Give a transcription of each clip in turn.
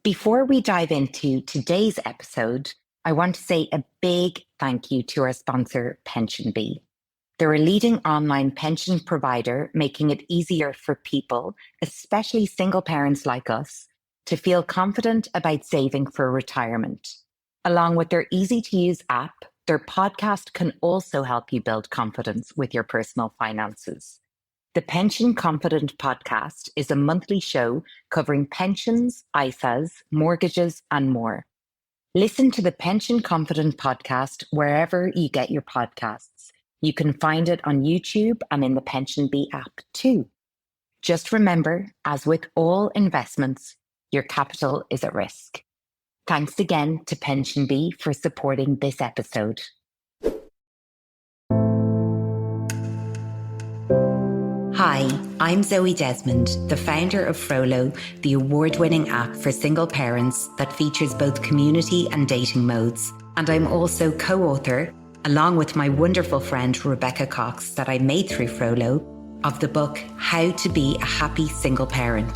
Before we dive into today's episode, I want to say a big thank you to our sponsor, PensionBee. They're a leading online pension provider, making it easier for people, especially single parents like us, to feel confident about saving for retirement. Along with their easy-to-use app, their podcast can also help you build confidence with your personal finances. The Pension Confident podcast is a monthly show covering pensions, ISAs, mortgages, and more. Listen to the Pension Confident podcast wherever you get your podcasts. You can find it on YouTube and in the PensionBee app too. Just remember, as with all investments, your capital is at risk. Thanks again to PensionBee for supporting this episode. Hi, I'm Zoë Desmond, the founder of Frolo, the award-winning app for single parents that features both community and dating modes. And I'm also co-author, along with my wonderful friend Rebecca Cox, that I made through Frolo, of the book How to Be a Happy Single Parent.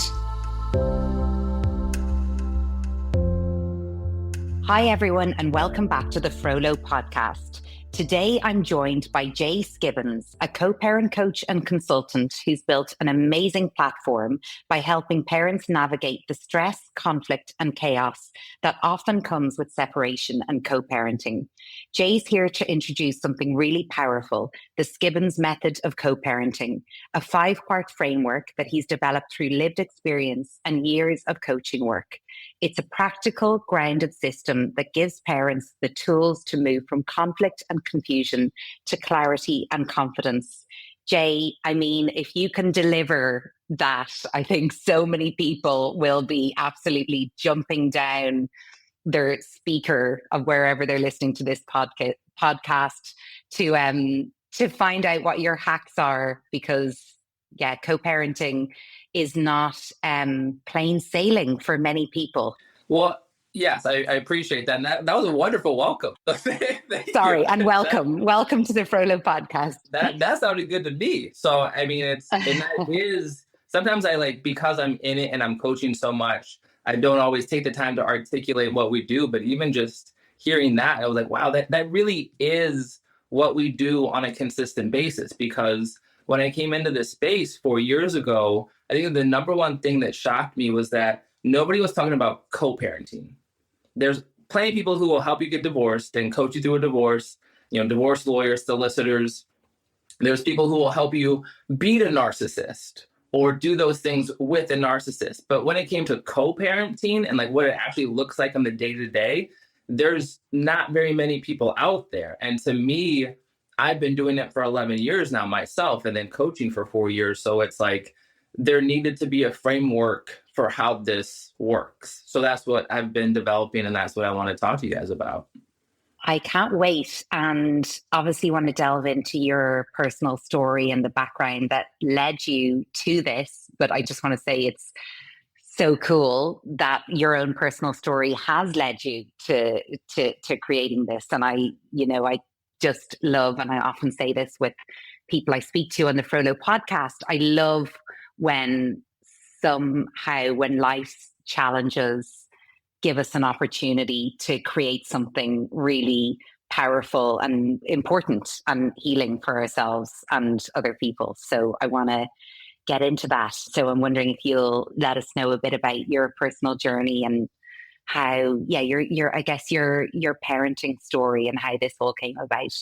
Hi everyone, and welcome back to the Frolo podcast. Today, I'm joined by Jay Skibbens, a co-parent coach and consultant who's built an amazing platform by helping parents navigate the stress, conflict, and chaos that often comes with separation and co-parenting. Jay's here to introduce something really powerful, the Skibbens Method of co-parenting, a 5-part framework that he's developed through lived experience and years of coaching work. It's a practical, grounded system that gives parents the tools to move from conflict and confusion to clarity and confidence. Jay, I mean, if you can deliver that, I think so many people will be absolutely jumping down their speaker of wherever they're listening to this podcast to find out what your hacks are, because co-parenting is not plain sailing for many people. Well, yes, I appreciate that. And that was a wonderful welcome. Sorry, and welcome to the Frolo podcast. That sounded good to me. So, I mean, that is, sometimes because I'm in it and I'm coaching so much, I don't always take the time to articulate what we do. But even just hearing that, I was like, wow, that really is what we do on a consistent basis. Because when I came into this space 4 years ago, I think the number one thing that shocked me was that nobody was talking about co-parenting. There's plenty of people who will help you get divorced and coach you through a divorce, divorce lawyers, solicitors. There's people who will help you beat a narcissist or do those things with a narcissist. But when it came to co-parenting and what it actually looks like on the day-to-day, there's not very many people out there. And to me, I've been doing it for 11 years now myself, and then coaching for 4 years. So it's like there needed to be a framework for how this works. So that's what I've been developing, and that's what I want to talk to you guys about. I can't wait, and obviously want to delve into your personal story and the background that led you to this. But I just want to say it's so cool that your own personal story has led you to creating this. And I just love, and I often say this with people I speak to on the Frolo podcast, I love when life's challenges give us an opportunity to create something really powerful and important and healing for ourselves and other people. So I want to get into that. So I'm wondering if you'll let us know a bit about your personal journey and how, your parenting story and how this all came about.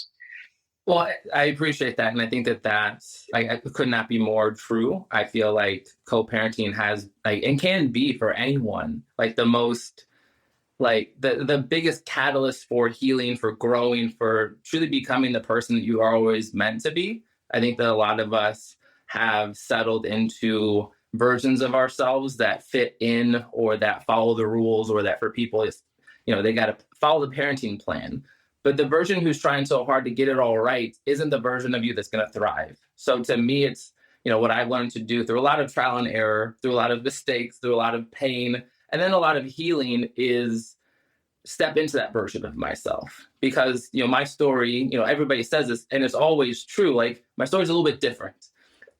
Well, I appreciate that. And I think that's, I could not be more true. I feel like co-parenting has, and can be for anyone, the most, the biggest catalyst for healing, for growing, for truly becoming the person that you are always meant to be. I think that a lot of us have settled into versions of ourselves that fit in, or that follow the rules, or that for people, it's, they got to follow the parenting plan. But the version who's trying so hard to get it all right isn't the version of you that's going to thrive. So to me, it's, what I've learned to do through a lot of trial and error, through a lot of mistakes, through a lot of pain, and then a lot of healing, is step into that version of myself. Because, my story, everybody says this, and it's always true. My story is a little bit different.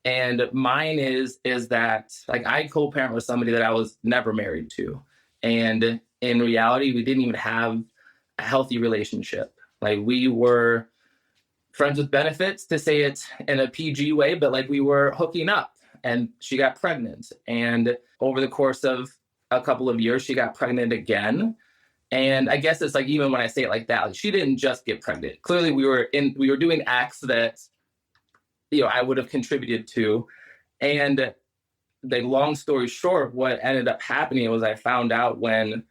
And mine is that I co-parent with somebody that I was never married to. And in reality, we didn't even have a healthy relationship. Like, we were friends with benefits, to say it in a PG way, but like, we were hooking up, and she got pregnant. And over the course of a couple of years, she got pregnant again. And I guess it's like, even when I say it like that, like, she didn't just get pregnant. Clearly we were doing acts that, I would have contributed to. And the long story short, what ended up happening was, I found out when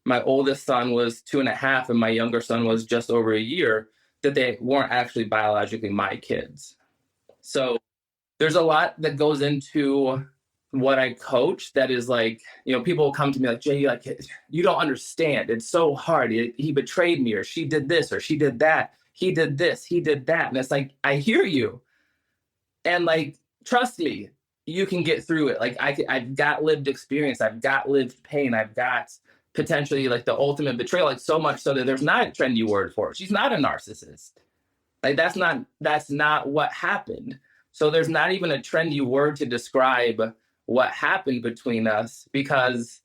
my oldest son was 2.5 and my younger son was just over a year, that they weren't actually biologically my kids. So there's a lot that goes into what I coach that is like, people will come to me like, Jay, like, you don't understand. It's so hard. He betrayed me, or she did this, or she did that. He did this, he did that. And it's like, I hear you. And like, trust me, you can get through it. Like, I've got lived experience. I've got lived pain. I've got potentially like the ultimate betrayal, like so much so that there's not a trendy word for it. She's not a narcissist. Like, that's not what happened. So there's not even a trendy word to describe what happened between us, because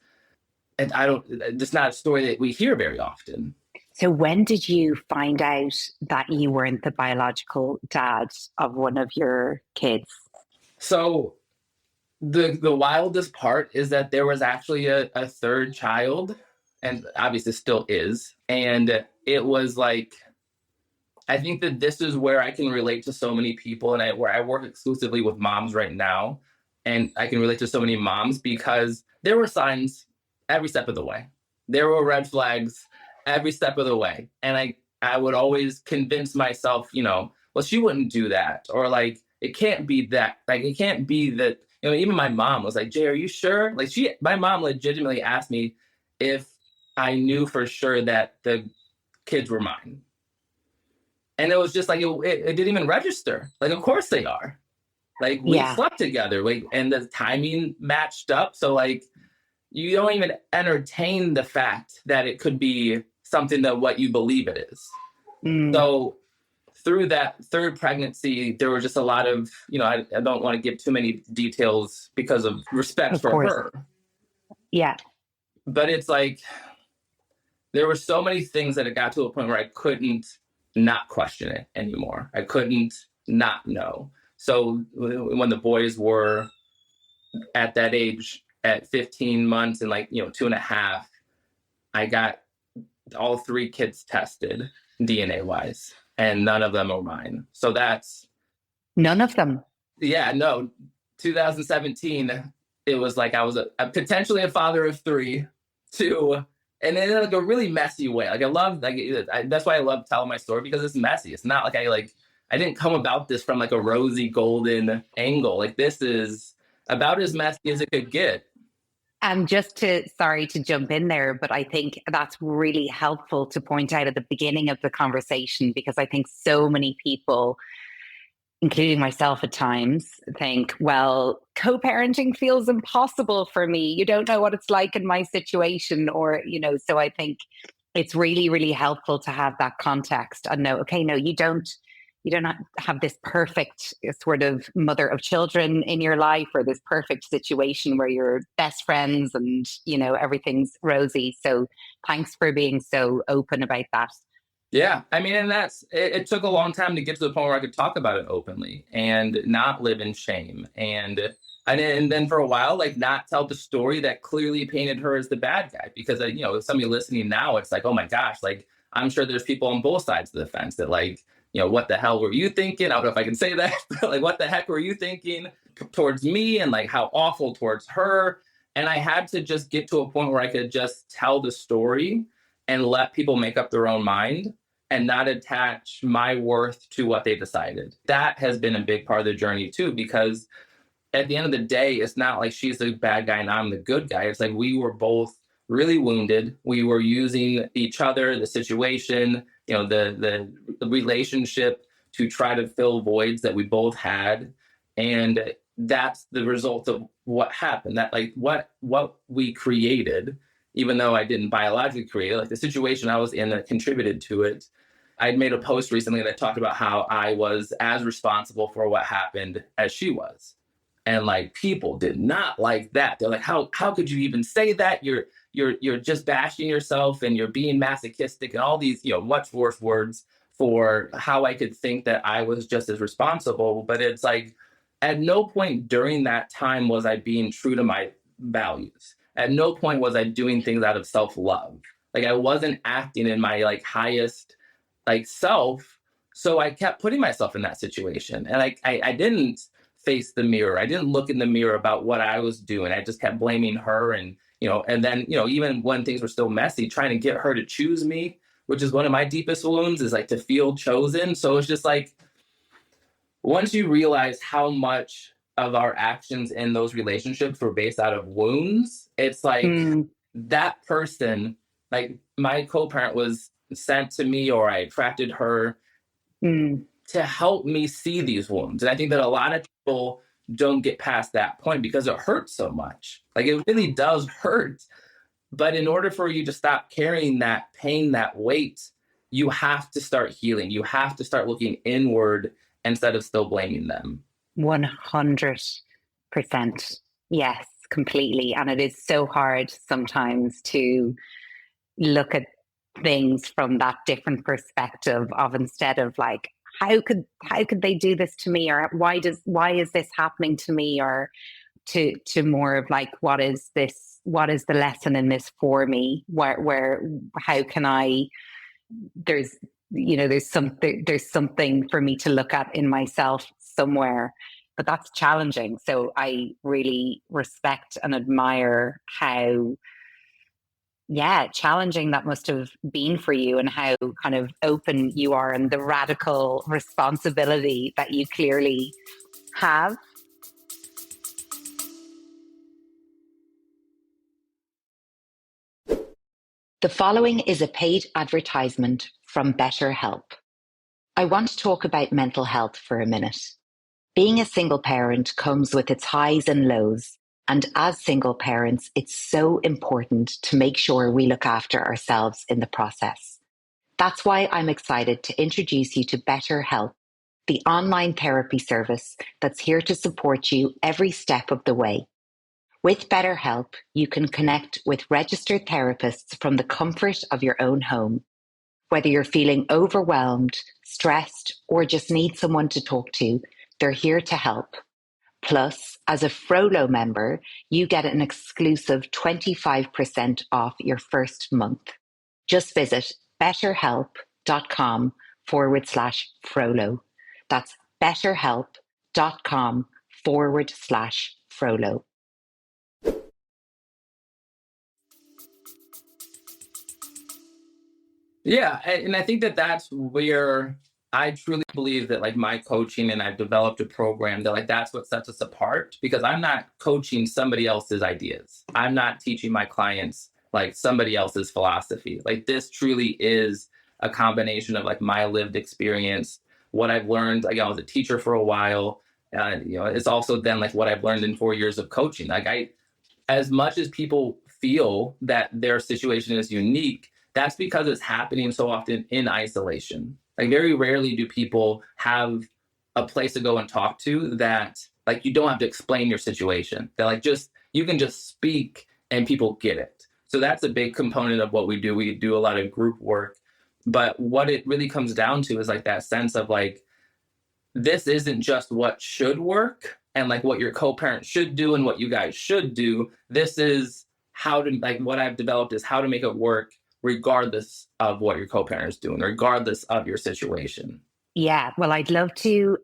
it's not a story that we hear very often. So when did you find out that you weren't the biological dad of one of your kids? So the wildest part is that there was actually a third child, and obviously still is. And it was like, I think that this is where I can relate to so many people, and where I work exclusively with moms right now. And I can relate to so many moms, because there were signs every step of the way. There were red flags every step of the way. And I would always convince myself, well, she wouldn't do that. Or like, it can't be that. Like, it can't be that, even my mom was like, Jay, are you sure? Like, my mom legitimately asked me if I knew for sure that the kids were mine. And it was just like, it didn't even register. Like, of course they are. Like, we slept together, like, and the timing matched up. So like, you don't even entertain the fact that it could be something that what you believe it is. So through that third pregnancy, there were just a lot of, I don't want to give too many details because of respect for her. Yeah. But it's like, there were so many things that it got to a point where I couldn't not question it anymore. I couldn't not know. So when the boys were at that age, at 15 months and like, 2.5, I got all 3 kids tested DNA wise, and none of them are mine. So that's... None of them? Yeah, no. 2017, it was like, I was potentially a father of 3, 2, and in like a really messy way. Like, I love, like, that's why I love telling my story, because it's messy. It's not like I didn't come about this from like a rosy golden angle. Like, this is about as messy as it could get. And sorry to jump in there, but I think that's really helpful to point out at the beginning of the conversation, because I think so many people, including myself at times, think, well, co-parenting feels impossible for me. You don't know what it's like in my situation, or, so I think it's really, really helpful to have that context and know, okay, no, you don't have this perfect sort of mother of children in your life, or this perfect situation where you're best friends and, everything's rosy. So thanks for being so open about that. Yeah. I mean, and it took a long time to get to the point where I could talk about it openly and not live in shame. And then for a while, like, not tell the story that clearly painted her as the bad guy, because, somebody listening now, it's like, oh my gosh, like, I'm sure there's people on both sides of the fence that like, what the hell were you thinking? I don't know if I can say that, but like, what the heck were you thinking towards me, and like how awful towards her? And I had to just get to a point where I could just tell the story and let people make up their own mind, and not attach my worth to what they decided. That has been a big part of the journey too, because at the end of the day, it's not like she's the bad guy and I'm the good guy. It's like, we were both really wounded. We were using each other, the situation, the relationship, to try to fill voids that we both had. And that's the result of what happened. That like what we created, even though I didn't biologically create it, like the situation I was in that contributed to it. I'd made a post recently that talked about how I was as responsible for what happened as she was. And like people did not like that. They're like, how could you even say that? You're just bashing yourself and you're being masochistic and all these, much worse words for how I could think that I was just as responsible. But it's like at no point during that time was I being true to my values. At no point was I doing things out of self-love. Like I wasn't acting in my like highest like self. So I kept putting myself in that situation. And I didn't face the mirror. I didn't look in the mirror about what I was doing. I just kept blaming her and then, even when things were still messy, trying to get her to choose me, which is one of my deepest wounds, is like to feel chosen. So it's just like, once you realize how much of our actions in those relationships were based out of wounds, it's like that person, like my co-parent was sent to me or I attracted her to help me see these wounds. And I think that a lot of people don't get past that point because it hurts so much. Like it really does hurt. But in order for you to stop carrying that pain, that weight, you have to start healing. You have to start looking inward instead of still blaming them. 100%. Yes, completely. And it is so hard sometimes to look at things from that different perspective of instead of like, how could they do this to me, or why is this happening to me, or to more of like, what is the lesson in this for me, where how can I, there's something for me to look at in myself somewhere. But that's challenging. So I really respect and admire how challenging that must have been for you, and how kind of open you are, and the radical responsibility that you clearly have. The following is a paid advertisement from BetterHelp. I want to talk about mental health for a minute. Being a single parent comes with its highs and lows. And as single parents, it's so important to make sure we look after ourselves in the process. That's why I'm excited to introduce you to BetterHelp, the online therapy service that's here to support you every step of the way. With BetterHelp, you can connect with registered therapists from the comfort of your own home. Whether you're feeling overwhelmed, stressed, or just need someone to talk to, they're here to help. Plus, as a Frolo member, you get an exclusive 25% off your first month. Just visit betterhelp.com/Frolo. That's betterhelp.com/Frolo. Yeah. And I think that that's where I truly believe that like my coaching, and I've developed a program that like that's what sets us apart, because I'm not coaching somebody else's ideas. I'm not teaching my clients like somebody else's philosophy. Like this truly is a combination of like my lived experience, what I've learned. Like I was a teacher for a while. It's also then like what I've learned in 4 years of coaching. Like as much as people feel that their situation is unique, that's because it's happening so often in isolation. Like very rarely do people have a place to go and talk to that like you don't have to explain your situation. That like you can just speak and people get it. So that's a big component of what we do. We do a lot of group work. But what it really comes down to is like that sense of like, this isn't just what should work and like what your co-parent should do and what you guys should do. This is how to, like, what I've developed is how to make it work regardless of what your co-parent is doing, regardless of your situation. Yeah, well, I'd love to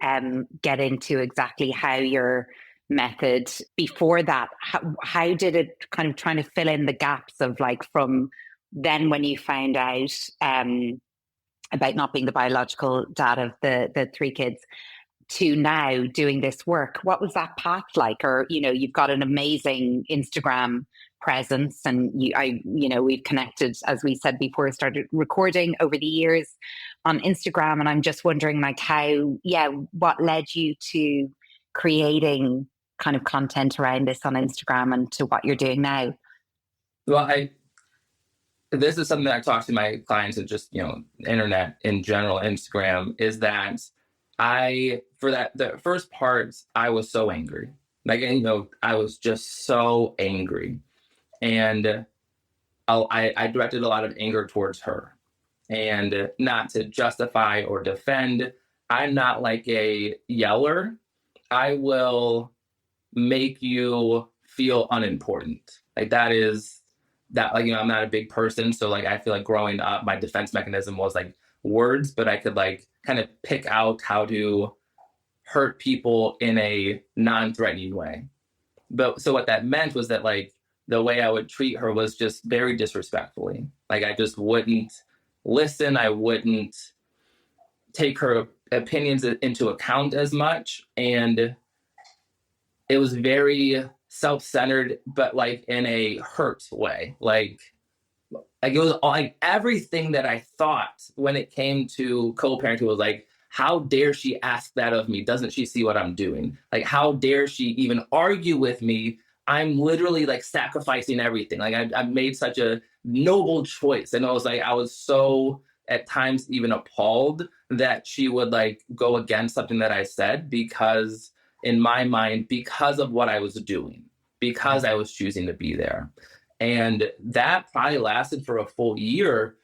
get into exactly how your method, before that, how did it kind of trying to fill in the gaps of like from then when you found out about not being the biological dad of the three kids to now doing this work. What was that path like? Or, you've got an amazing Instagram presence, and we've connected, as we said before, started recording over the years on Instagram. And I'm just wondering like what led you to creating kind of content around this on Instagram and to what you're doing now? Well, this is something that I talk to my clients and just, internet in general, Instagram, is that the first part, I was so angry. Like, and, I was just so angry. And I directed a lot of anger towards her. And not to justify or defend, I'm not like a yeller. I will make you feel unimportant. Like that is that, like, I'm not a big person. So like, I feel like growing up, my defense mechanism was like words, but I could like kind of pick out how to hurt people in a non-threatening way. But so what that meant was that like the way I would treat her was just very disrespectfully. Like I just wouldn't listen. I wouldn't take her opinions into account as much. And it was very self-centered, but like in a hurt way. Like it was like everything that I thought when it came to co-parenting was like, how dare she ask that of me? Doesn't she see what I'm doing? Like, how dare she even argue with me? I'm literally like sacrificing everything. Like I made such a noble choice. And I was so at times even appalled that she would like go against something that I said, because in my mind, because of what I was doing, because I was choosing to be there. And that probably lasted for a full year.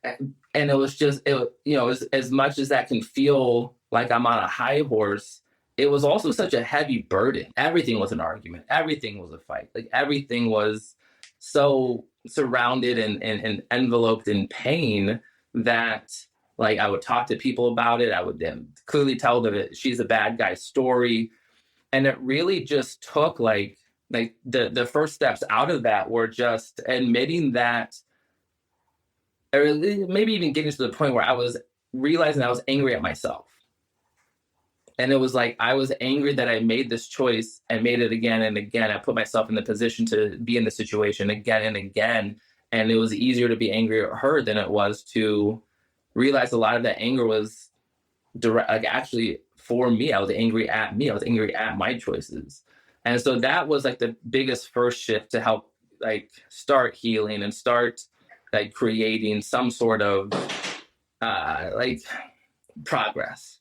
And it was just, as much as that can feel like I'm on a high horse, it was also such a heavy burden. Everything was an argument. Everything was a fight. Like everything was so surrounded and enveloped in pain that like I would talk to people about it. I would then clearly tell them that she's a bad guy story. And it really just took like the first steps out of that were just admitting that, or maybe even getting to the point where I was realizing I was angry at myself. And it was like, I was angry that I made this choice and made it again and again. I put myself in the position to be in the situation again and again. And it was easier to be angry at her than it was to realize a lot of that anger was direct, like actually for me. I was angry at me. I was angry at my choices. And so that was like the biggest first shift to help like start healing and start like creating some sort of like progress.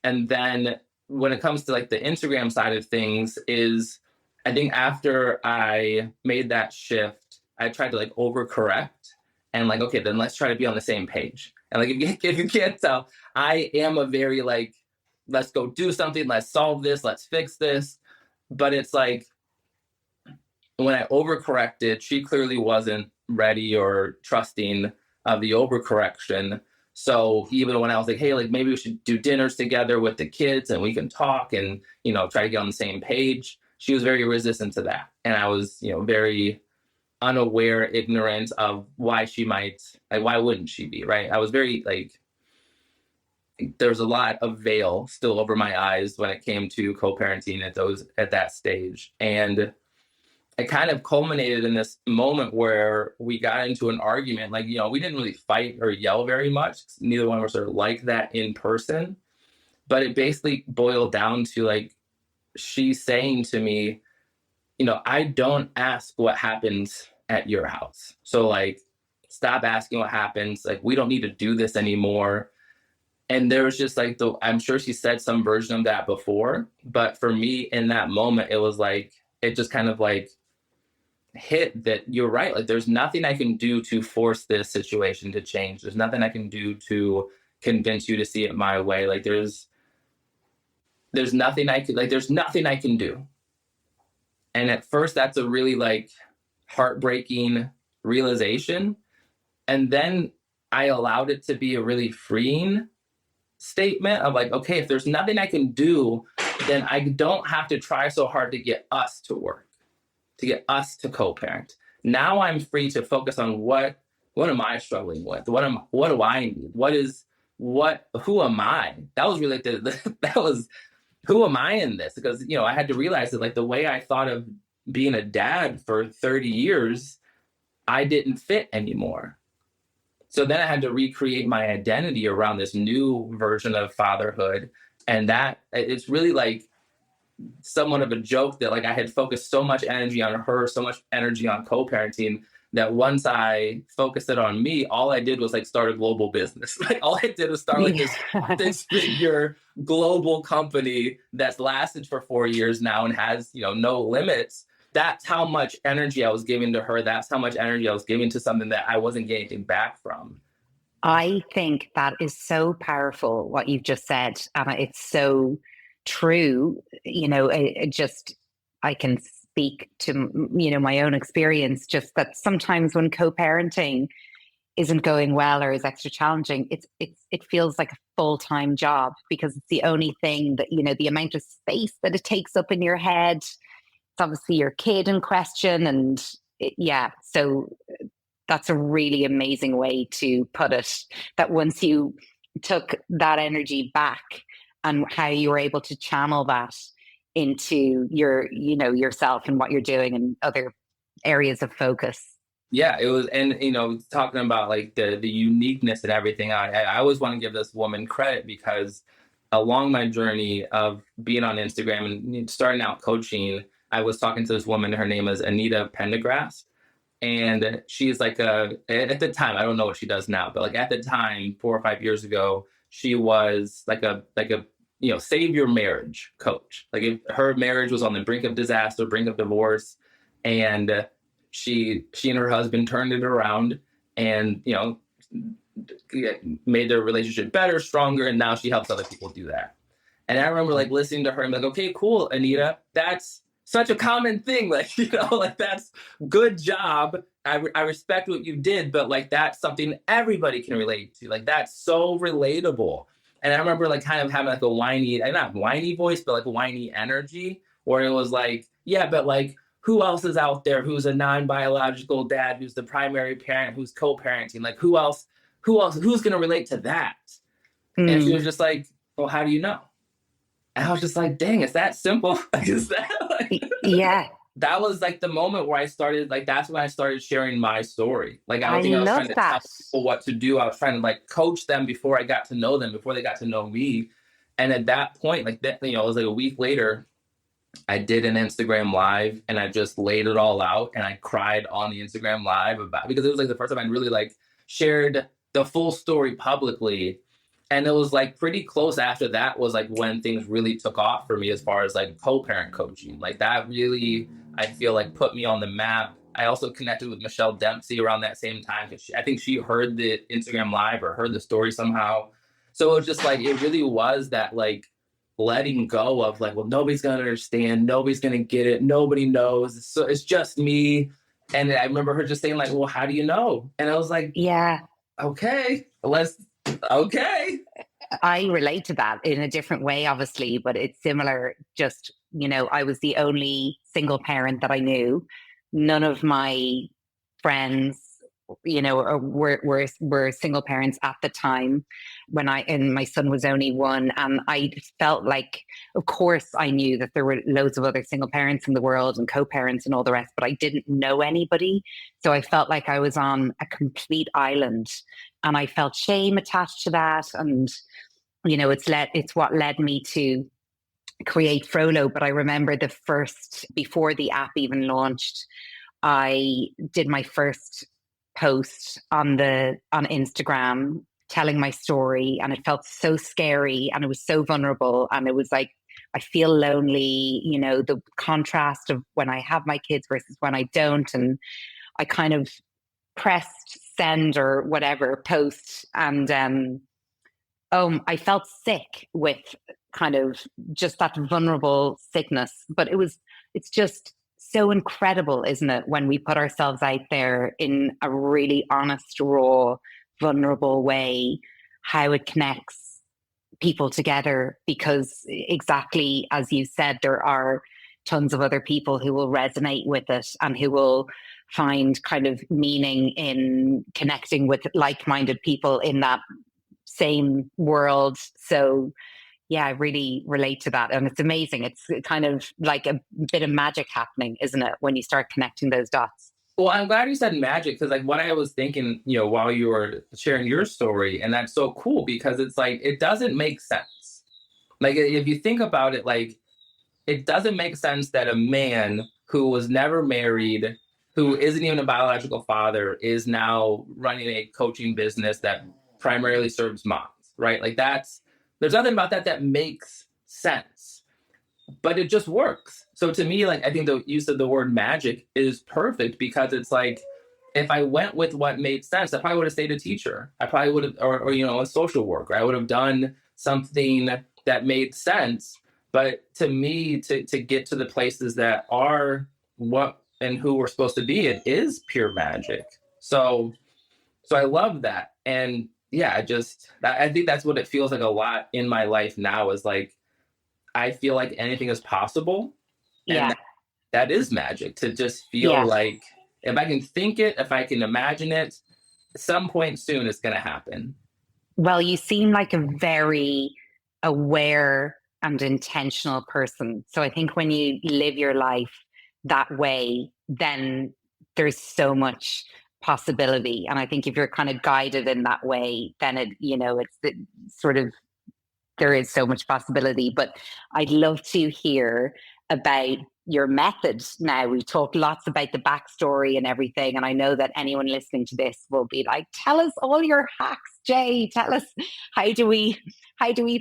And then when it comes to like the Instagram side of things is, I think after I made that shift, I tried to like overcorrect and like, okay, then let's try to be on the same page. And like, if you can't tell, I am a very like, let's go do something, let's solve this, let's fix this. But it's like, when I overcorrected, she clearly wasn't ready or trusting of the overcorrection. So even when I was like, hey, like maybe we should do dinners together with the kids and we can talk and, try to get on the same page, she was very resistant to that. And I was, very unaware, ignorant of why she might, like, why wouldn't she be, right? I was very like, there's a lot of veil still over my eyes when it came to co-parenting at that stage. And it kind of culminated in this moment where we got into an argument. Like, we didn't really fight or yell very much. Neither one of us are like that in person. But it basically boiled down to like, she saying to me, I don't ask what happens at your house. So like, stop asking what happens. Like, we don't need to do this anymore. And there was just like, I'm sure she said some version of that before. But for me in that moment, it was like, it just kind of like, hit that you're right. Like there's nothing I can do to force this situation to change. There's nothing I can do to convince you to see it my way. Like there's nothing I can do. And at first that's a really like heartbreaking realization. And then I allowed it to be a really freeing statement of like, okay, if there's nothing I can do, then I don't have to try so hard to get us to work, to get us to co-parent. Now I'm free to focus on what am I struggling with? What do I need? Who am I? That was really that was, who am I in this? Because, I had to realize that like the way I thought of being a dad for 30 years, I didn't fit anymore. So then I had to recreate my identity around this new version of fatherhood. And that it's really like, somewhat of a joke that like I had focused so much energy on her, so much energy on co-parenting, that once I focused it on me, all I did was like start a global business. Like all I did was start like this Yeah. 6-figure global company that's lasted for 4 years now and has, no limits. That's how much energy I was giving to her. That's how much energy I was giving to something that I wasn't getting anything back from. I think that is so powerful, what you've just said. And it's so true. I can speak to, my own experience, just that sometimes when co-parenting isn't going well or is extra challenging, it feels like a full-time job because it's the only thing that, the amount of space that it takes up in your head. It's obviously your kid in question. And yeah, so that's a really amazing way to put it. That once you took that energy back and how you were able to channel that into yourself and what you're doing and other areas of focus. Yeah, it was, and talking about like the uniqueness and everything. I always want to give this woman credit because along my journey of being on Instagram and starting out coaching, I was talking to this woman. Her name is Anita Pendergrass, and she's like at the time, I don't know what she does now, but like at the time, 4 or 5 years ago, she was like a save your marriage coach. Like if her marriage was on the brink of disaster, brink of divorce, and she and her husband turned it around and made their relationship better, stronger, and now she helps other people do that. And I remember like listening to her and like, okay, cool, Anita, that's such a common thing. Like, like that's good job. I respect what you did, but like that's something everybody can relate to. Like that's so relatable. And I remember like kind of having like a whiny, not whiny voice, but like a whiny energy where it was like, yeah, but like who else is out there who's a non-biological dad, who's the primary parent, who's co-parenting? Like who's going to relate to that? And she was just like, well, how do you know? And I was just like, dang, it's that simple. Like, is that like... Yeah. That was like the moment where I started, like, that's when I started sharing my story. Like, I don't I think I was love trying to that. tell people what to do. I was trying to like coach them before I got to know them, before they got to know me. And at that point, like that, it was like a week later, I did an Instagram live and I just laid it all out and I cried on the Instagram live because it was like the first time I really like shared the full story publicly. And it was like pretty close after that was like when things really took off for me as far as like co-parent coaching. Like that really, I feel like put me on the map. I also connected with Michelle Dempsey around that same time. I think she heard the Instagram live or heard the story somehow. So it was just like, it really was that like letting go of like, well, nobody's going to understand. Nobody's going to get it. Nobody knows. So it's just me. And I remember her just saying like, well, how do you know? And I was like, yeah, okay, okay. I relate to that in a different way, obviously, but it's similar. Just, I was the only single parent that I knew. None of my friends, were single parents at the time and my son was only one. And I felt like, of course, I knew that there were loads of other single parents in the world and co-parents and all the rest, but I didn't know anybody. So I felt like I was on a complete island and I felt shame attached to that. And, it's what led me to create Frolo. But I remember before the app even launched, I did my first post on Instagram telling my story, and it felt so scary and it was so vulnerable, and it was like, I feel lonely, the contrast of when I have my kids versus when I don't. And I kind of pressed send or whatever post, and I felt sick with kind of just that vulnerable sickness. But it's just so incredible, isn't it, when we put ourselves out there in a really honest, raw, vulnerable way, how it connects people together. Because exactly as you said, there are tons of other people who will resonate with it and who will find kind of meaning in connecting with like-minded people in that same world. So yeah, I really relate to that. And it's amazing. It's kind of like a bit of magic happening, isn't it, when you start connecting those dots? Well, I'm glad you said magic, because like what I was thinking, while you were sharing your story, and that's so cool because it's like, it doesn't make sense. Like if you think about it, like it doesn't make sense that a man who was never married, who isn't even a biological father, is now running a coaching business that primarily serves moms, right? Like there's nothing about that makes sense, but it just works. So to me, like, I think the use of the word magic is perfect, because it's like, if I went with what made sense, I probably would have stayed a teacher. I probably would have, or a social worker. I would have done something that made sense. But to me, to get to the places that are what and who we're supposed to be, it is pure magic. So I love that. And yeah, I think that's what it feels like a lot in my life now, is like, I feel like anything is possible. And Yeah. that is magic, to just feel Yeah. like, if I can think it, if I can imagine it, some point soon it's going to happen. Well, you seem like a very aware and intentional person. So I think when you live your life that way, then there's so much possibility. And I think if you're kind of guided in that way, then it's sort of, there is so much possibility. But I'd love to hear about your method now. We talked lots about the backstory and everything, and I know that anyone listening to this will be like, tell us all your hacks, Jay. Tell us, how do we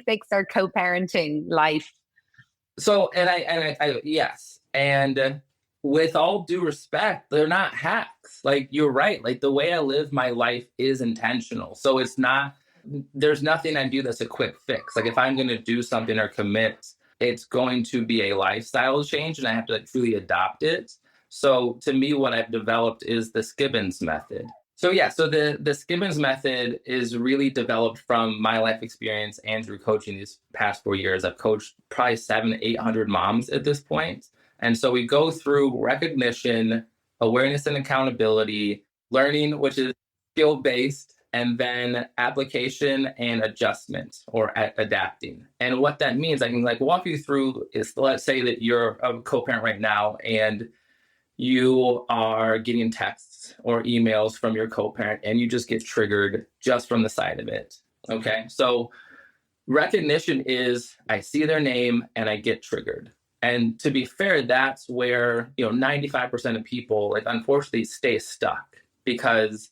fix our co-parenting life? So, and I yes, and with all due respect, they're not hacks. Like, you're right. Like, the way I live my life is intentional. So it's not, there's nothing I do that's a quick fix. Like, if I'm going to do something or commit, it's going to be a lifestyle change, and I have to like truly adopt it. So to me, what I've developed is the Skibbens method. So yeah, so the Skibbens method is really developed from my life experience and through coaching these past 4 years. I've coached probably 700-800 moms at this point. And so we go through recognition, awareness and accountability, learning, which is skill-based, and then application and adjustment, or adapting. And what that means, I can like walk you through, is, let's say that you're a co-parent right now, and you are getting texts or emails from your co-parent, and you just get triggered just from the sight of it. Okay. So recognition is, I see their name and I get triggered. And to be fair, that's where, 95% of people, like, unfortunately stay stuck, because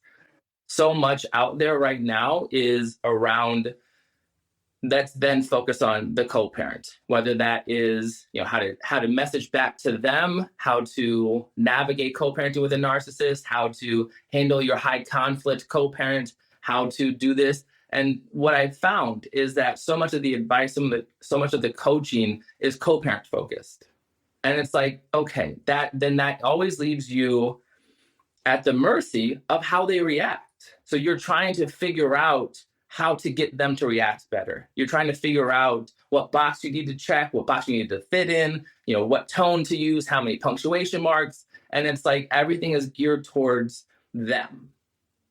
so much out there right now is around, that's then focused on the co-parent, whether that is, how to message back to them, how to navigate co-parenting with a narcissist, how to handle your high conflict co-parent, how to do this. And what I found is that so much of the advice, so much of the coaching is co-parent focused. And it's like, okay, that always leaves you at the mercy of how they react. So you're trying to figure out how to get them to react better. You're trying to figure out what box you need to check, what box you need to fit in, what tone to use, how many punctuation marks. And it's like, everything is geared towards them.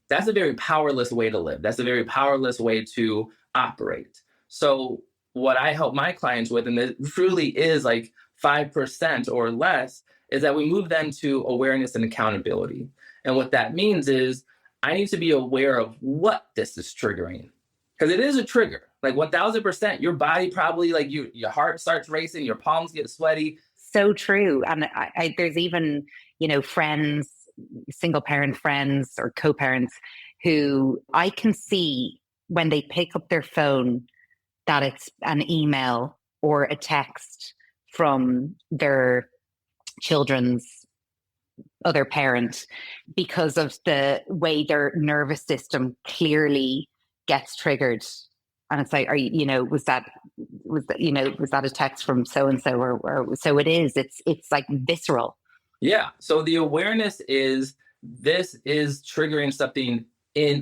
That's a very powerless way to live. That's a very powerless way to operate. So what I help my clients with, and it truly is like 5% or less, is that we move them to awareness and accountability. And what that means is, I need to be aware of what this is triggering, because it is a trigger. Like, 1000%, your body probably, like, your heart starts racing, your palms get sweaty. So true. And there's even, friends, single parent friends or co-parents, who I can see when they pick up their phone that it's an email or a text from their children's other parent, because of the way their nervous system clearly gets triggered. And it's like, was that a text from so and so, or so it is. It's like visceral. Yeah. So the awareness is, this is triggering something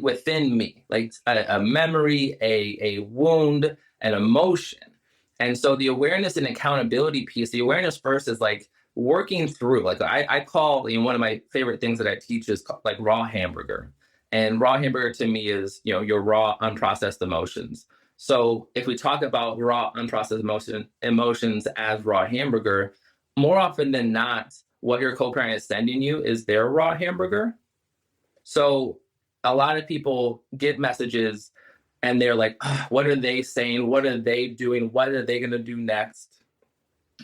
within me, like a memory, a wound, an emotion. And so the awareness and accountability piece, the awareness first is like working through, like, I call, one of my favorite things that I teach is called, like, raw hamburger. And raw hamburger to me is, your raw unprocessed emotions. So if we talk about raw unprocessed emotions as raw hamburger, more often than not, what your co-parent is sending you is their raw hamburger. So a lot of people get messages and they're like, what are they saying? What are they doing? What are they going to do next?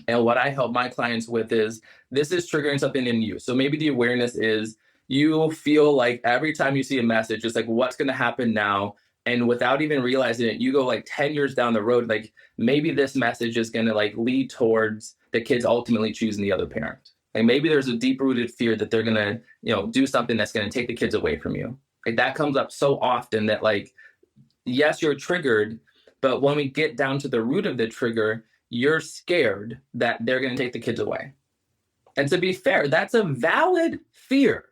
And what I help my clients with is this is triggering something in you. So maybe the awareness is you feel like every time you see a message, it's like, what's going to happen now? And without even realizing it, you go like 10 years down the road, like maybe this message is going to like lead towards the kids ultimately choosing the other parent. Like maybe there's a deep rooted fear that they're going to, do something that's going to take the kids away from you. Like that comes up so often that like, yes, you're triggered, but when we get down to the root of the trigger, you're scared that they're going to take the kids away. And to be fair, that's a valid fear.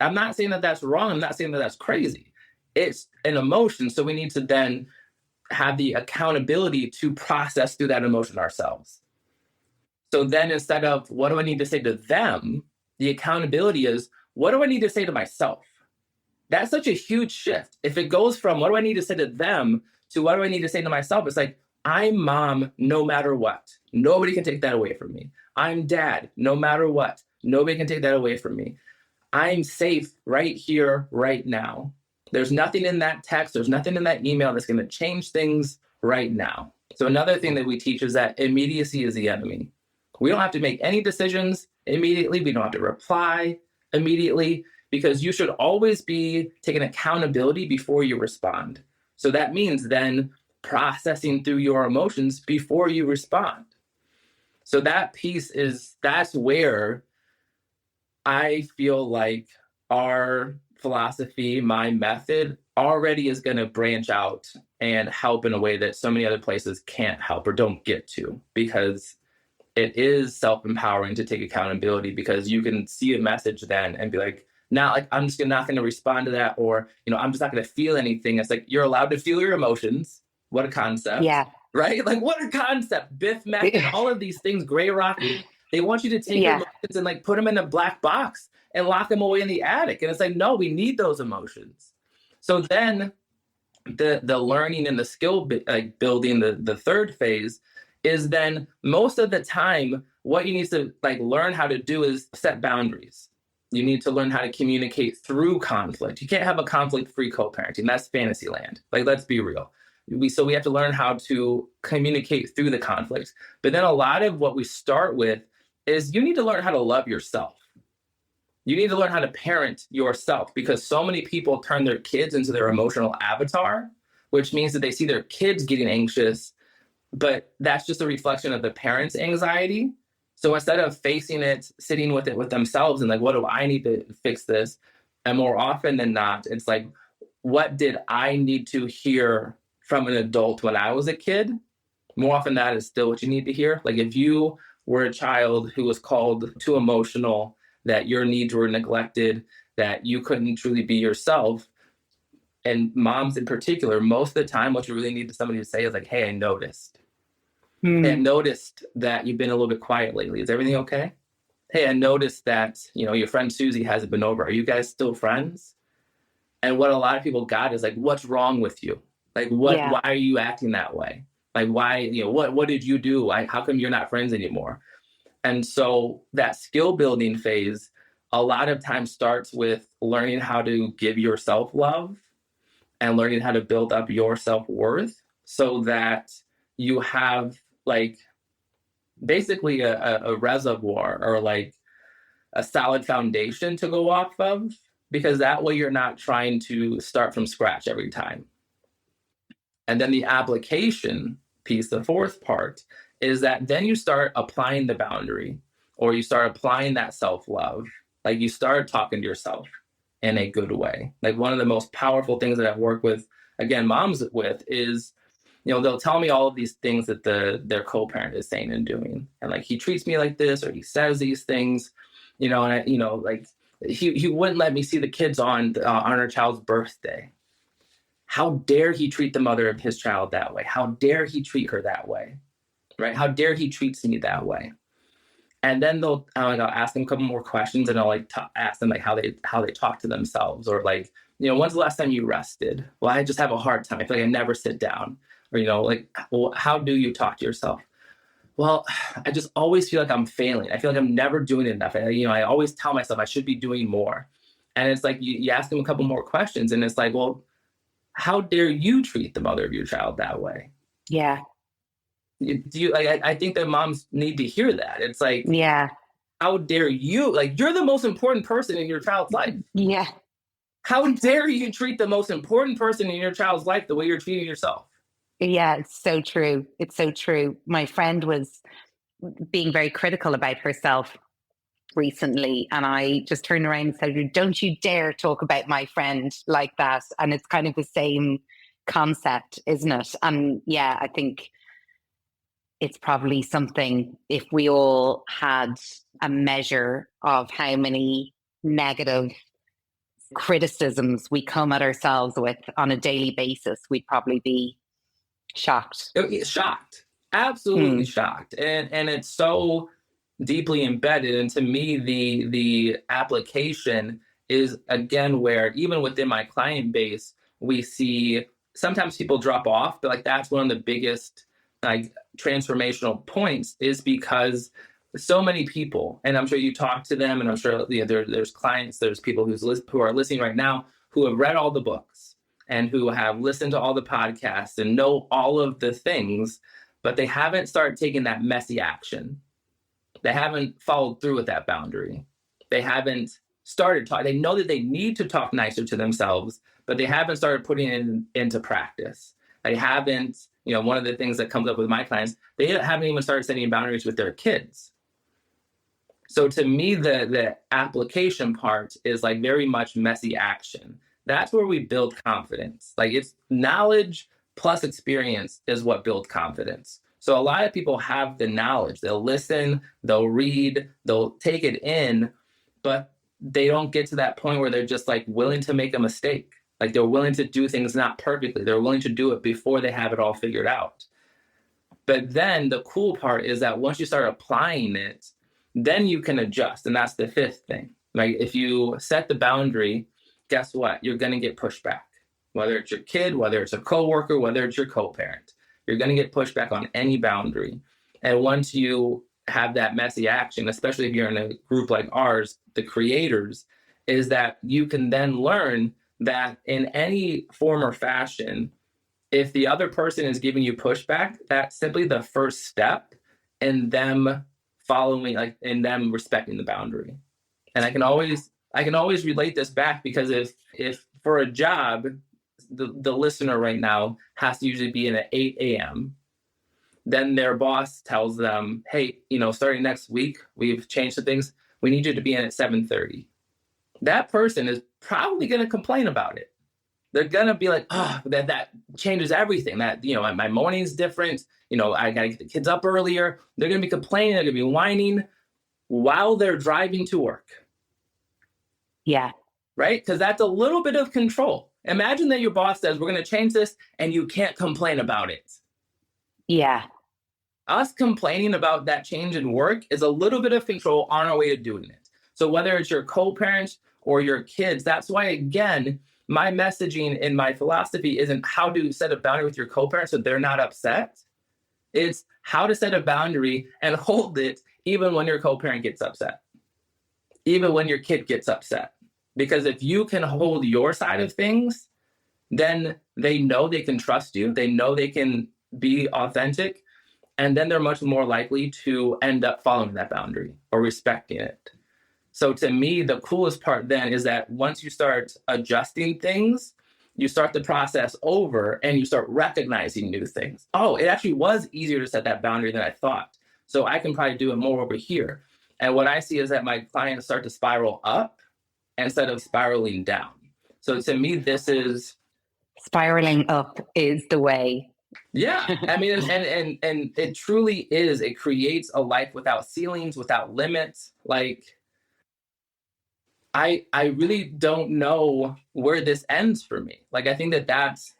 I'm not saying that that's wrong. I'm not saying that that's crazy. It's an emotion. So we need to then have the accountability to process through that emotion ourselves. So then instead of what do I need to say to them, the accountability is what do I need to say to myself? That's such a huge shift. If it goes from what do I need to say to them to what do I need to say to myself, it's like, I'm mom no matter what. Nobody can take that away from me. I'm dad no matter what. Nobody can take that away from me. I'm safe right here, right now. There's nothing in that text, there's nothing in that email that's going to change things right now. So another thing that we teach is that immediacy is the enemy. We don't have to make any decisions immediately. We don't have to reply immediately because you should always be taking accountability before you respond. So that means then processing through your emotions before you respond. So that piece that's where I feel like our philosophy, my method already is going to branch out and help in a way that so many other places can't help or don't get to, because it is self-empowering to take accountability because you can see a message then and be like, now, like, I'm just not going to respond to that, or, I'm just not going to feel anything. It's like, you're allowed to feel your emotions. What a concept. Yeah. Right? Like, what a concept. Biff Method, all of these things, Gray Rocky, they want you to take your emotions and like put them in a black box and lock them away in the attic. And it's like, no, we need those emotions. So then the learning and the skill building, the third phase is then most of the time, what you need to like learn how to do is set boundaries. You need to learn how to communicate through conflict. You can't have a conflict-free co-parenting. That's fantasy land. Like, let's be real. So we have to learn how to communicate through the conflict. But then a lot of what we start with is you need to learn how to love yourself. You need to learn how to parent yourself, because so many people turn their kids into their emotional avatar, which means that they see their kids getting anxious, but that's just a reflection of the parents' anxiety. So instead of facing it, sitting with it with themselves and like, what do I need to fix this? And more often than not, it's like, what did I need to hear from an adult when I was a kid? More often that is still what you need to hear. Like if you were a child who was called too emotional, that your needs were neglected, that you couldn't truly be yourself, and moms in particular, most of the time, what you really need somebody to say is like, hey, I noticed. Hey, I noticed that you've been a little bit quiet lately. Is everything okay? Hey, I noticed that, your friend Susie hasn't been over. Are you guys still friends? And what a lot of people got is like, what's wrong with you? Like, why are you acting that way? Like, why, what did you do? How come you're not friends anymore? And so that skill building phase a lot of times starts with learning how to give yourself love and learning how to build up your self-worth so that you have like basically a reservoir or like a solid foundation to go off of, because that way you're not trying to start from scratch every time. And then the application piece, the fourth part, is that then you start applying the boundary, or you start applying that self-love. Like you start talking to yourself in a good way. Like one of the most powerful things that I've worked with, again, moms with is, they'll tell me all of these things that their co-parent is saying and doing. And like, he treats me like this, or he says these things, and I, like he wouldn't let me see the kids on our child's birthday. How dare he treat the mother of his child that way? How dare he treat her that way? Right? How dare he treats me that way? And then I'll ask them a couple more questions, and I'll like ask them like how they talk to themselves, or like, when's the last time you rested? Well, I just have a hard time. I feel like I never sit down. Or, like, well, how do you talk to yourself? Well, I just always feel like I'm failing. I feel like I'm never doing enough. I always tell myself I should be doing more. And it's like, you ask them a couple more questions, and it's like, well, how dare you treat the mother of your child that way? Yeah. I think that moms need to hear that. It's like, Yeah. how dare you? Like, you're the most important person in your child's life. Yeah. How dare you treat the most important person in your child's life the way you're treating yourself? Yeah, it's so true. It's so true. My friend was being very critical about herself recently, and I just turned around and said, "Don't you dare talk about my friend like that." And it's kind of the same concept, isn't it? And yeah, I think it's probably something, if we all had a measure of how many negative criticisms we come at ourselves with on a daily basis, we'd probably be shocked. Shocked, absolutely shocked. And it's so deeply embedded. And to me, the application is, again, where even within my client base, we see sometimes people drop off, but like that's one of the biggest like transformational points, is because so many people, and I'm sure you talk to them, and I'm sure there's clients, there's people who are listening right now who have read all the books and who have listened to all the podcasts and know all of the things, but they haven't started taking that messy action. They haven't followed through with that boundary. They haven't started talking. They know that they need to talk nicer to themselves, but they haven't started putting it into practice. They haven't, one of the things that comes up with my clients, they haven't even started setting boundaries with their kids. So to me, the application part is like very much messy action. That's where we build confidence. Like, it's knowledge plus experience is what builds confidence. So a lot of people have the knowledge. They'll listen, they'll read, they'll take it in, but they don't get to that point where they're just like willing to make a mistake. Like, they're willing to do things not perfectly. They're willing to do it before they have it all figured out. But then the cool part is that once you start applying it, then you can adjust. And that's the fifth thing. Like, if you set the boundary, guess what? You're going to get pushback, whether it's your kid, whether it's a coworker, whether it's your co-parent. You're going to get pushback on any boundary. And once you have that messy action, especially if you're in a group like ours, the creators, is that you can then learn that in any form or fashion, if the other person is giving you pushback, that's simply the first step in them following, like, in them respecting the boundary. And I can always relate this back, because if for a job, the listener right now has to usually be in at 8 a.m., then their boss tells them, hey, starting next week, we've changed some things. We need you to be in at 7:30. That person is probably going to complain about it. They're going to be like, oh, that changes everything. That, my morning's different. I got to get the kids up earlier. They're going to be complaining. They're going to be whining while they're driving to work. Yeah. Right? Because that's a little bit of control. Imagine that your boss says, we're going to change this, and you can't complain about it. Yeah. Us complaining about that change in work is a little bit of control on our way to doing it. So whether it's your co-parents or your kids, that's why, again, my messaging in my philosophy isn't how to set a boundary with your co-parents so they're not upset. It's how to set a boundary and hold it even when your co-parent gets upset, even when your kid gets upset. Because if you can hold your side of things, then they know they can trust you. They know they can be authentic. And then they're much more likely to end up following that boundary or respecting it. So to me, the coolest part then is that once you start adjusting things, you start the process over and you start recognizing new things. Oh, it actually was easier to set that boundary than I thought. So I can probably do it more over here. And what I see is that my clients start to spiral up instead of spiraling down. So to me, this is... spiraling up is the way. Yeah. I mean, and it truly is. It creates a life without ceilings, without limits. Like, I really don't know where this ends for me. Like, I think that's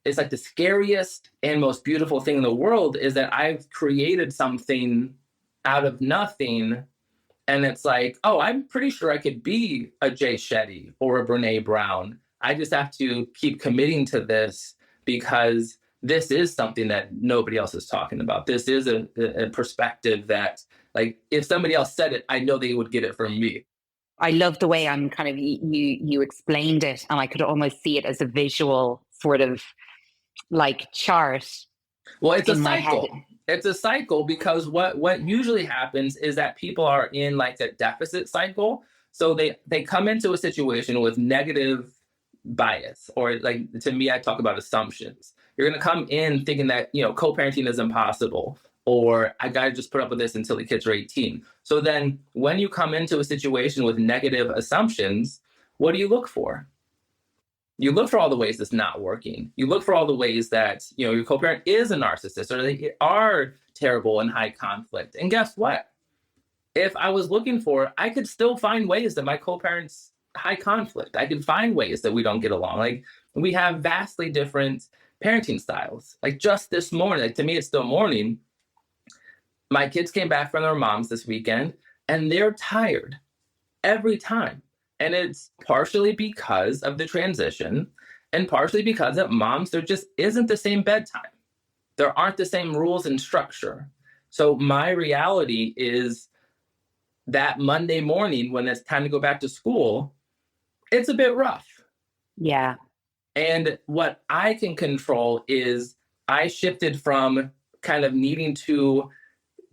it's like the scariest and most beautiful thing in the world, is that I've created something out of nothing. And it's like, oh, I'm pretty sure I could be a Jay Shetty or a Brene Brown. I just have to keep committing to this, because this is something that nobody else is talking about. This is a perspective that, like, if somebody else said it, I know they would get it from me. I love the way I'm kind of, you explained it, and I could almost see it as a visual sort of like chart Well, it's a in my head. cycle. It's a cycle because what usually happens is that people are in like a deficit cycle. So they come into a situation with negative bias, or like to me, I talk about assumptions. You're gonna come in thinking that co-parenting is impossible, or I gotta just put up with this until the kids are 18. So then when you come into a situation with negative assumptions, what do you look for? You look for all the ways that's not working. You look for all the ways that your co-parent is a narcissist, or they are terrible and high conflict. And guess what? If I was looking for it, I could still find ways that my co-parent's high conflict. I could find ways that we don't get along. Like, we have vastly different parenting styles. Like, just this morning, like, to me, it's still morning. My kids came back from their moms this weekend, and they're tired every time. And it's partially because of the transition, and partially because at moms, there just isn't the same bedtime. There aren't the same rules and structure. So my reality is that Monday morning, when it's time to go back to school, it's a bit rough. Yeah. And what I can control is I shifted from kind of needing to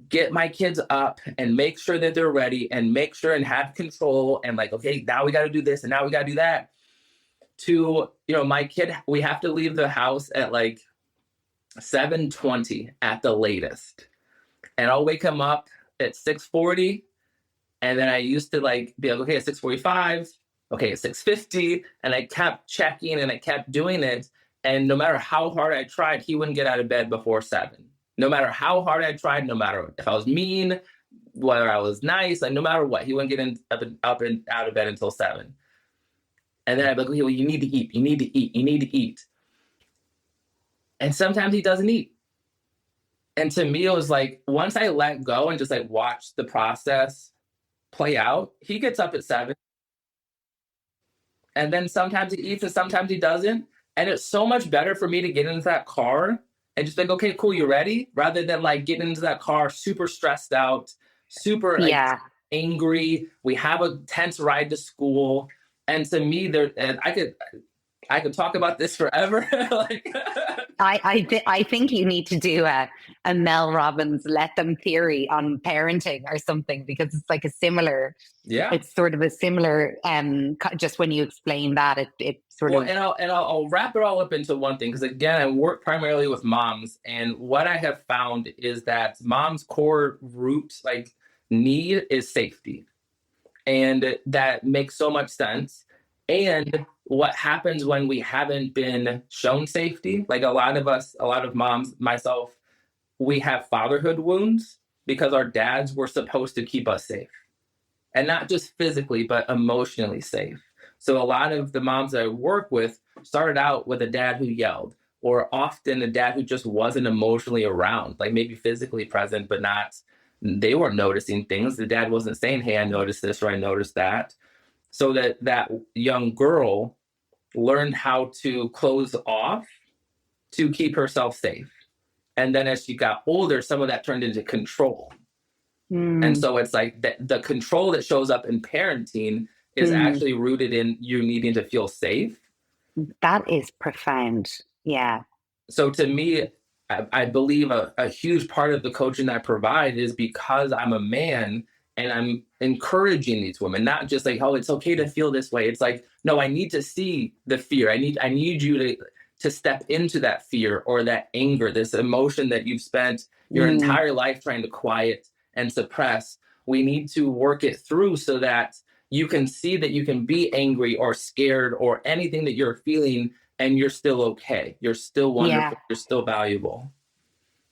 get my kids up and make sure that they're ready and make sure and have control and like, okay, now we got to do this and now we got to do that, to, my kid, we have to leave the house at like 7:20 at the latest. And I'll wake him up at 6:40. And then I used to like be like, okay, at 6:45, okay, at 6:50. And I kept checking and I kept doing it. And no matter how hard I tried, he wouldn't get out of bed before 7. No matter how hard I tried, no matter if I was mean, whether I was nice, like no matter what, he wouldn't get up and out of bed until 7. And then I'd be like, okay, well, you need to eat, you need to eat, you need to eat. And sometimes he doesn't eat. And to me, it was like, once I let go and just like watch the process play out, he gets up at 7. And then sometimes he eats and sometimes he doesn't. And it's so much better for me to get into that car and just like, okay, cool, you ready? Rather than like getting into that car super stressed out, super angry. We have a tense ride to school. And to me, and I could talk about this forever. Like, I think you need to do a Mel Robbins let them theory on parenting or something, because it's like a similar, it's sort of a similar, just when you explain that, it sort of. And I'll wrap it all up into one thing, because again, I work primarily with moms, and what I have found is that mom's core root like need is safety, and that makes so much sense. And what happens when we haven't been shown safety? Like a lot of moms, myself, we have fatherhood wounds because our dads were supposed to keep us safe. And not just physically, but emotionally safe. So a lot of the moms that I work with started out with a dad who yelled, or often a dad who just wasn't emotionally around, like maybe physically present, but they weren't noticing things. The dad wasn't saying, hey, I noticed this or I noticed that. So that young girl learned how to close off to keep herself safe. And then as she got older, some of that turned into control. And so it's like the control that shows up in parenting is actually rooted in you needing to feel safe. That is profound. Yeah. So to me, I believe a huge part of the coaching I provide is because I'm a man and I'm encouraging these women, not just like, oh, it's okay to feel this way. It's like, no, I need to see the fear. I need you to step into that fear or that anger, this emotion that you've spent your entire life trying to quiet and suppress. We need to work it through so that you can see that you can be angry or scared or anything that you're feeling, and you're still okay. You're still wonderful. Yeah. You're still valuable.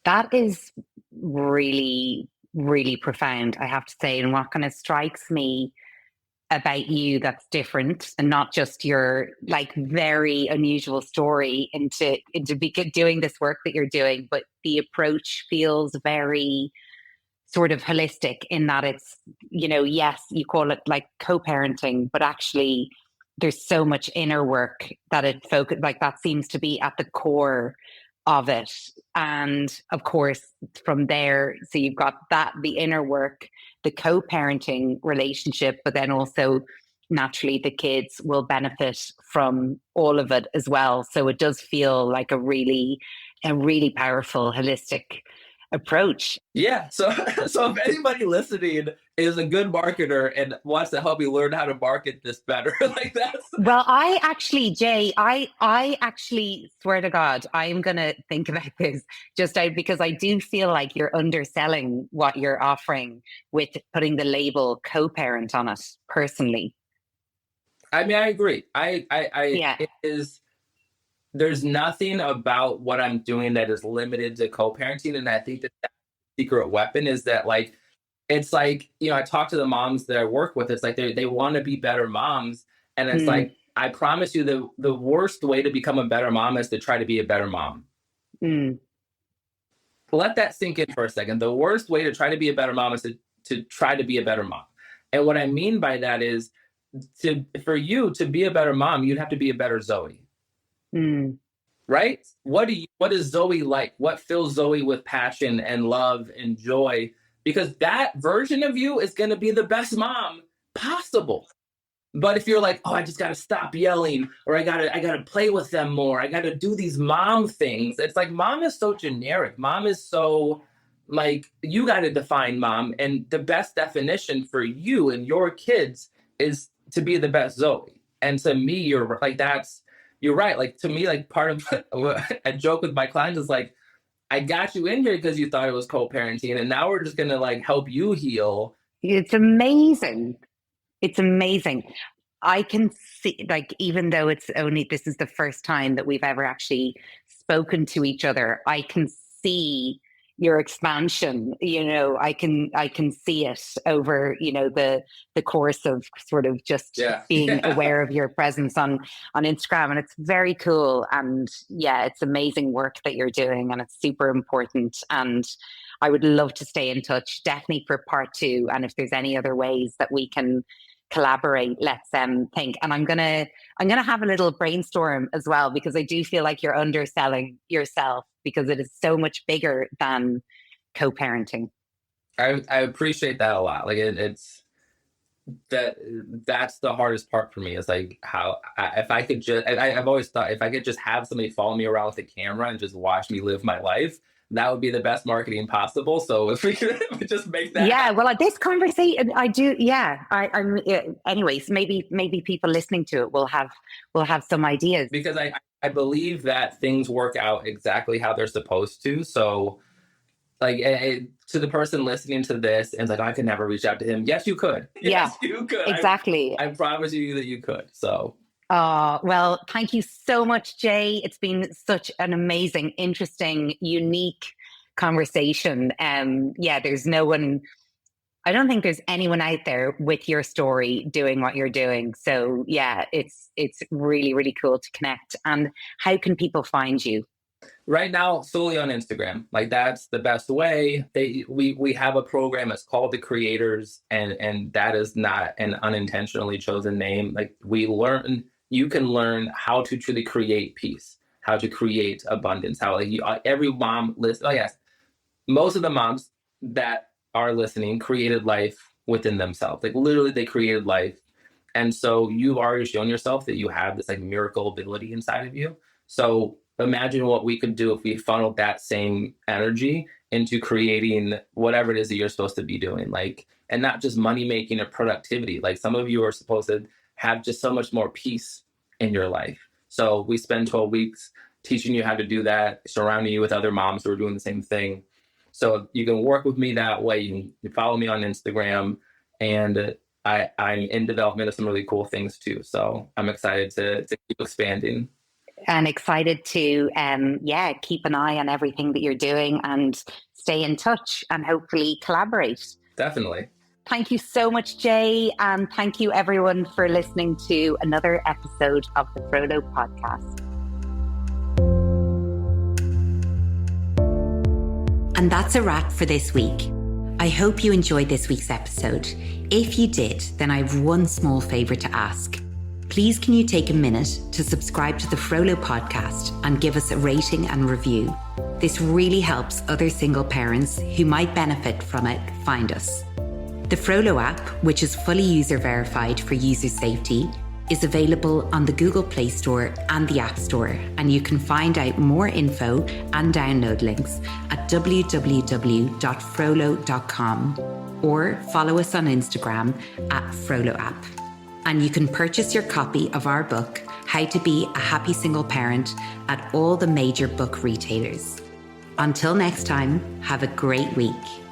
That is really, really profound, I have to say. And what kind of strikes me about you that's different, and not just your like very unusual story into doing this work that you're doing, but the approach feels very sort of holistic in that it's, yes, you call it like co-parenting, but actually there's so much inner work that that seems to be at the core of it. And of course, from there, so you've got the inner work, the co-parenting relationship, but then also naturally the kids will benefit from all of it as well. So it does feel like a really a really powerful, holistic approach. Yeah. So if anybody listening is a good marketer and wants to help me learn how to market this better, like that's. Well, I actually, Jay, I actually swear to God, I'm going to think about this because I do feel like you're underselling what you're offering with putting the label co-parent on it personally. I mean, I agree. Yeah. It is. There's nothing about what I'm doing that is limited to co-parenting. And I think that secret weapon is that, like, it's like, I talk to the moms that I work with. It's like they want to be better moms. And it's like, I promise you the worst way to become a better mom is to try to be a better mom. Let that sink in for a second. The worst way to try to be a better mom is to try to be a better mom. And what I mean by that is for you to be a better mom, you'd have to be a better Zoe. Right? What is Zoe like? What fills Zoe with passion and love and joy? Because that version of you is going to be the best mom possible. But if you're like, oh, I just got to stop yelling, or I got to play with them more, I got to do these mom things. It's like, mom is so generic. Mom is so, like, you got to define mom. And the best definition for you and your kids is to be the best Zoe. And to me, you're right. Like, to me, like, part of a joke with my clients is like, I got you in here because you thought it was co-parenting, and now we're just going to, like, help you heal. It's amazing. It's amazing. I can see, like, even though this is the first time that we've ever actually spoken to each other, I can see your expansion. I can see it over, the course of sort of just being aware of your presence on Instagram. And it's very cool. And it's amazing work that you're doing, and it's super important. And I would love to stay in touch, definitely for part 2. And if there's any other ways that we can collaborate, let's think. And I'm gonna have a little brainstorm as well, because I do feel like you're underselling yourself, because it is so much bigger than co-parenting. I appreciate that a lot. Like, it's that's the hardest part for me, is like how if I could just, I've always thought if I could just have somebody follow me around with a camera and just watch me live my life, that would be the best marketing possible. So if we could just make that. Yeah. Well, this conversation, I do. Yeah. I'm anyways, maybe people listening to it will have some ideas, because I believe that things work out exactly how they're supposed to. So, like, to the person listening to this and like, I could never reach out to him. Yes, you could. Yes, you could. Exactly. I promise you that you could. So. Well, thank you so much, Jay. It's been such an amazing, interesting, unique conversation. There's no one, I don't think there's anyone out there with your story doing what you're doing. So it's really, really cool to connect. And how can people find you? Right now, solely on Instagram. Like, that's the best way. We have a program. It's called The Creators, and that is not an unintentionally chosen name. Like, you can learn how to truly create peace, how to create abundance, how, like, every mom listens. Oh yes, most of the moms that are listening created life within themselves. Like, literally, they created life. And so you've already shown yourself that you have this, like, miracle ability inside of you. So imagine what we could do if we funneled that same energy into creating whatever it is that you're supposed to be doing. Like, and not just money making or productivity. Like, some of you are supposed to have just so much more peace in your life. So we spend 12 weeks teaching you how to do that, surrounding you with other moms who are doing the same thing. So you can work with me that way. You can follow me on Instagram, and I'm in development of some really cool things too. So I'm excited to keep expanding. And excited to keep an eye on everything that you're doing and stay in touch and hopefully collaborate. Definitely. Thank you so much, Jay. And thank you, everyone, for listening to another episode of the Frolo podcast. And that's a wrap for this week. I hope you enjoyed this week's episode. If you did, then I have one small favor to ask. Please, can you take a minute to subscribe to the Frolo podcast and give us a rating and review? This really helps other single parents who might benefit from it find us. The Frolo app, which is fully user verified for user safety, is available on the Google Play Store and the App Store, and you can find out more info and download links at www.frolo.com or follow us on Instagram at FroloApp. And you can purchase your copy of our book, How to Be a Happy Single Parent, at all the major book retailers. Until next time, have a great week.